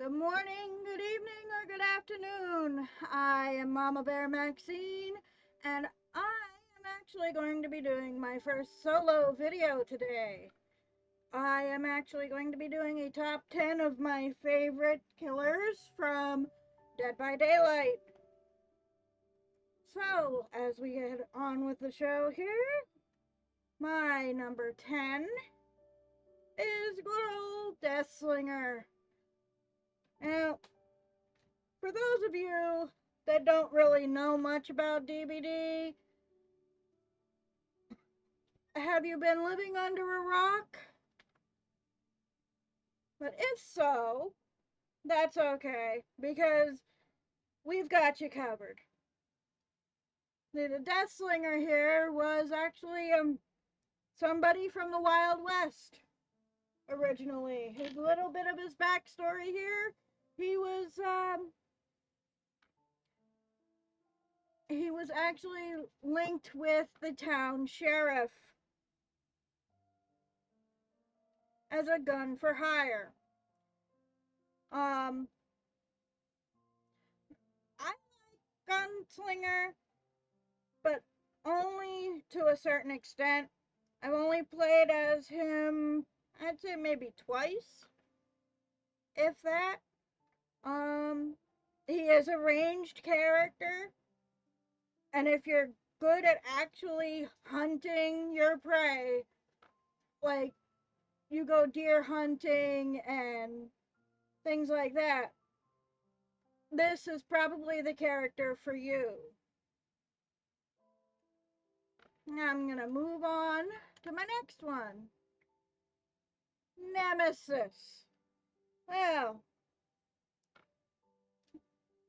Good morning, good evening, or good afternoon. I am Mamabear Maxine, and I am actually going to be doing my first solo video today. I am actually going to be doing a top 10 of my favorite killers from Dead by Daylight. So, as we get on with the show here, my number 10 is good old Slinger. Now, for those of you that don't really know much about DBD, have you been living under a rock? But if so, that's okay, because we've got you covered. The Death Slinger here was actually somebody from the Wild West originally. His little bit of his backstory here, he was actually linked with the town sheriff as a gun for hire. I like Gunslinger, but only to a certain extent. I've only played as him, I'd say maybe twice, if that. He is a ranged character, and if you're good at actually hunting your prey, like you go deer hunting and things like that, this is probably the character for you. Now I'm gonna move on to my next one. Nemesis. Well,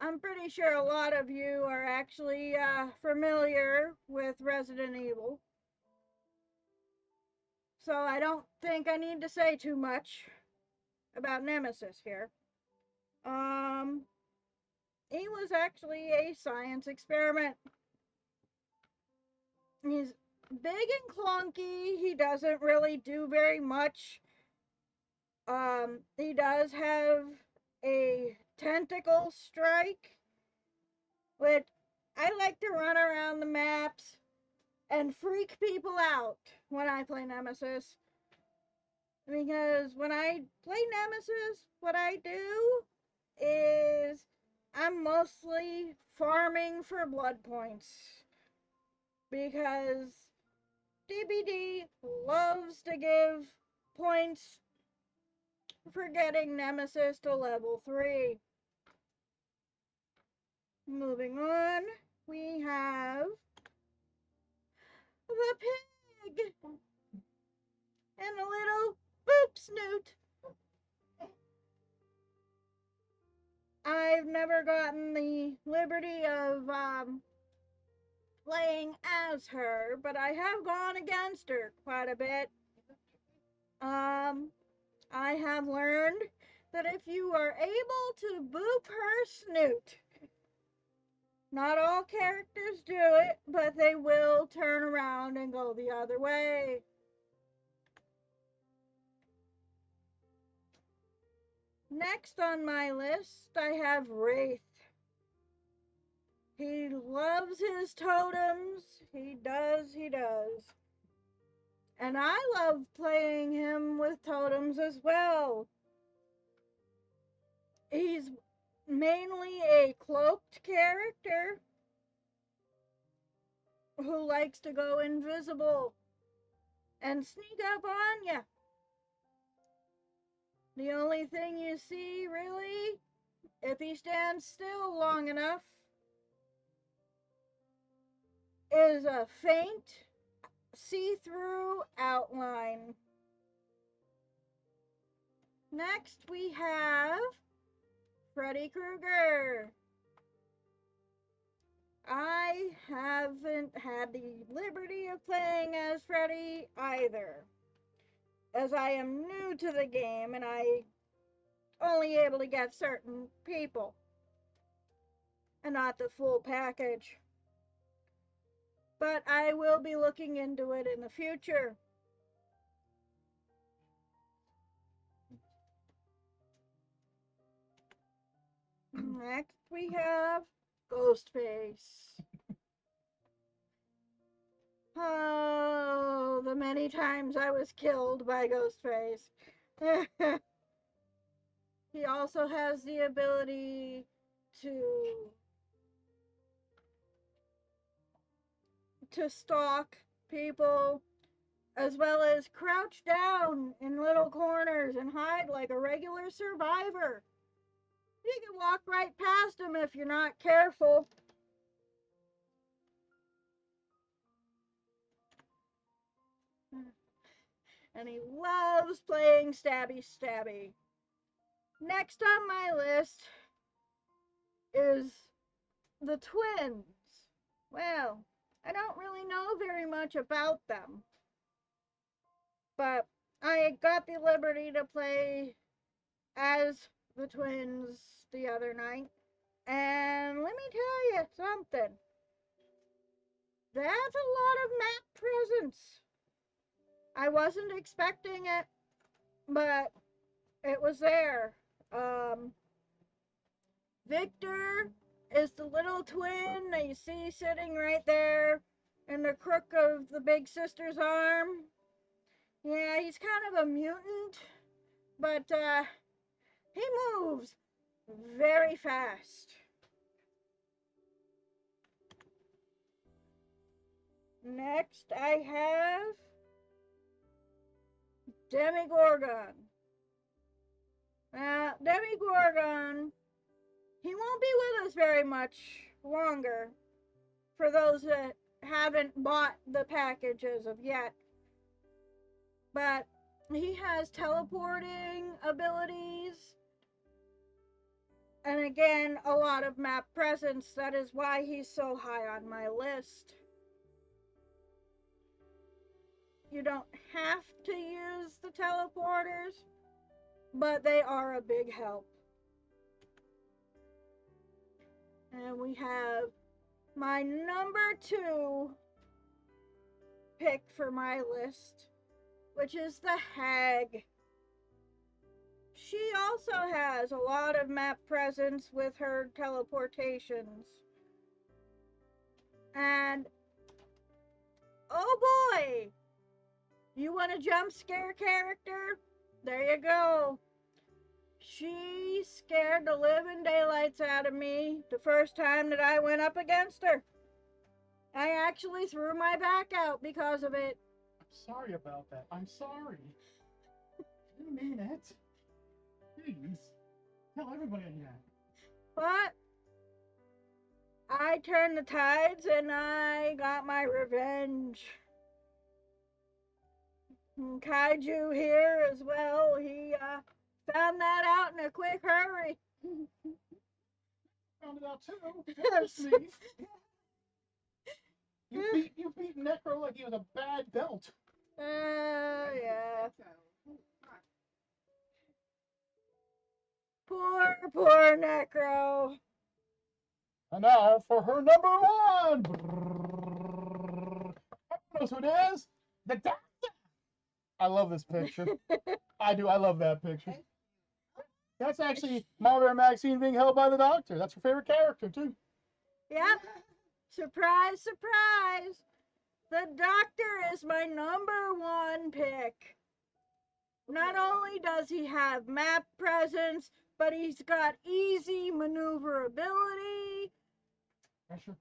I'm pretty sure a lot of you are actually familiar with Resident Evil. So I don't think I need to say too much about Nemesis here. He was actually a science experiment. He's big and clunky. He doesn't really do very much. He does have a tentacle strike, which I like to run around the maps and freak people out when I play Nemesis. Because when I play Nemesis, what I do is I'm mostly farming for blood points. Because DBD loves to give points for getting Nemesis to level 3. Moving on, we have the pig and a little boop snoot. I've never gotten the liberty of playing as her, but I have gone against her quite a bit. I have learned that if you are able to boop her snoot, not all characters do it, but they will turn around and go the other way. Next on my list, I have Wraith. He loves his totems. He does. And I love playing him with totems as well. He's mainly a cloaked character who likes to go invisible and sneak up on you. The only thing you see, really, if he stands still long enough, is a faint, see-through outline. Next, we have Freddy Krueger. I haven't had the liberty of playing as Freddy either, as I am new to the game and I only able to get certain people and not the full package. But I will be looking into it in the future. Next we have Ghostface. Oh, the many times I was killed by Ghostface. He also has the ability to stalk people, as well as crouch down in little corners and hide like a regular survivor. You can walk right past him if you're not careful. And he loves playing stabby stabby. Next on my list is the twins. Well, I don't really know very much about them, but I got the liberty to play as the twins the other night. And let me tell you something. That's a lot of map presence. I wasn't expecting it, but it was there. Victor is the little twin that you see sitting right there in the crook of the big sister's arm. Yeah, he's kind of a mutant, but he moves very fast. Next, I have Demi Gorgon. Now, Demi Gorgon, he won't be with us very much longer for those that haven't bought the package as of yet. But he has teleporting abilities. And again, a lot of map presence. That is why he's so high on my list. You don't have to use the teleporters, but they are a big help. And we have my number 2 pick for my list, which is the Hag. She also has a lot of map presence with her teleportations. And oh boy, you want a jump scare character? There you go. She scared the living daylights out of me the first time that I went up against her. I actually threw my back out because of it. I'm sorry about that. I'm sorry. I didn't mean it. Please, tell everybody that. But I turned the tides and I got my revenge. And Kaiju here as well. He found that out in a quick hurry. Found it out too. You beat Necro like he was a bad belt. Yeah. Poor Necro. And now for her number 1. Knows who it is? The Doctor. I love this picture. I do. I love that picture. That's actually Mamabear Maxine being held by the Doctor. That's her favorite character too. Yep. Surprise, surprise. The Doctor is my number 1 pick. Not only does he have map presence, but he's got easy maneuverability. Pressure.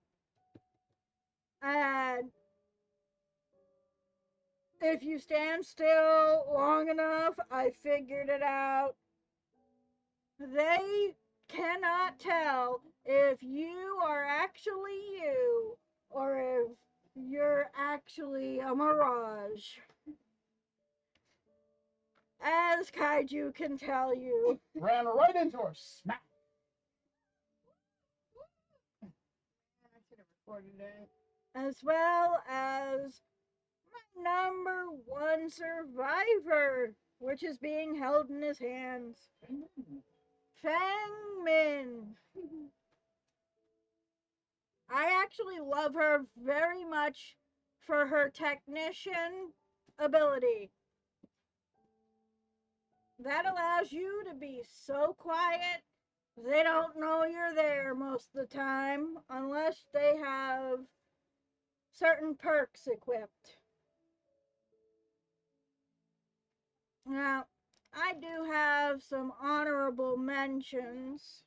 And if you stand still long enough, I figured it out. They cannot tell if you are actually you or if you're actually a mirage. As Kaiju can tell you. Ran right into her. Smack. I should have recorded it. As well as my number 1 survivor, which is being held in his hands. Fang Min. I actually love her very much for her technician ability. That allows you to be so quiet They don't know you're there most of the time unless they have certain perks equipped. Now, I do have some honorable mentions,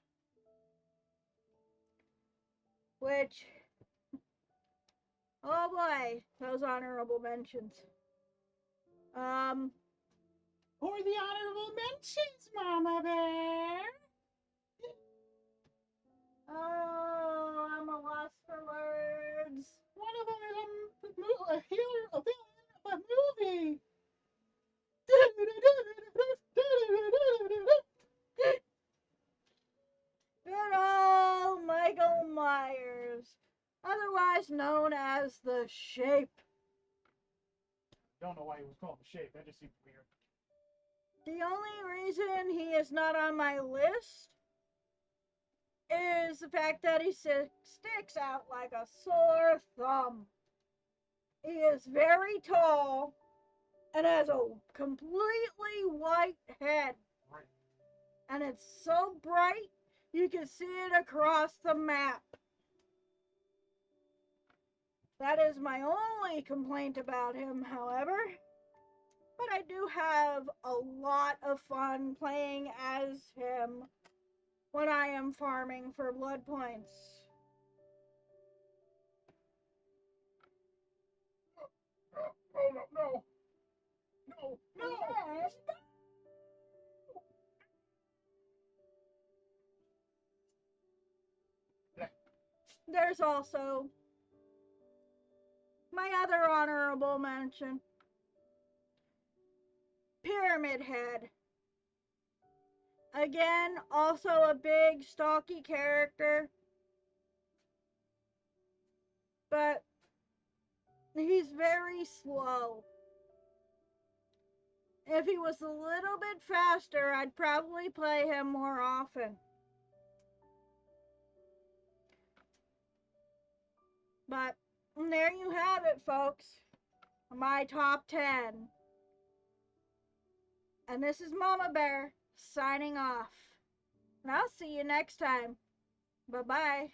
which, oh boy, those honorable mentions. Who are the honorable mentions, Mama Bear? Oh, I'm a loss for words. One of them is a healer, a villain of a movie. Good old Michael Myers, otherwise known as the Shape. Don't know why he was called the Shape. That just seems weird. The only reason he is not on my list is the fact that he sticks out like a sore thumb. He is very tall and has a completely white head. Right. And it's so bright you can see it across the map. That is my only complaint about him, however. But I do have a lot of fun playing as him when I am farming for blood points. Oh, no. Yes. There's also my other honorable mention, Pyramid Head. Again, also a big, stocky character, but he's very slow. If he was a little bit faster, I'd probably play him more often. But there you have it, folks. My top 10. And this is Mama Bear signing off. And I'll see you next time. Bye-bye.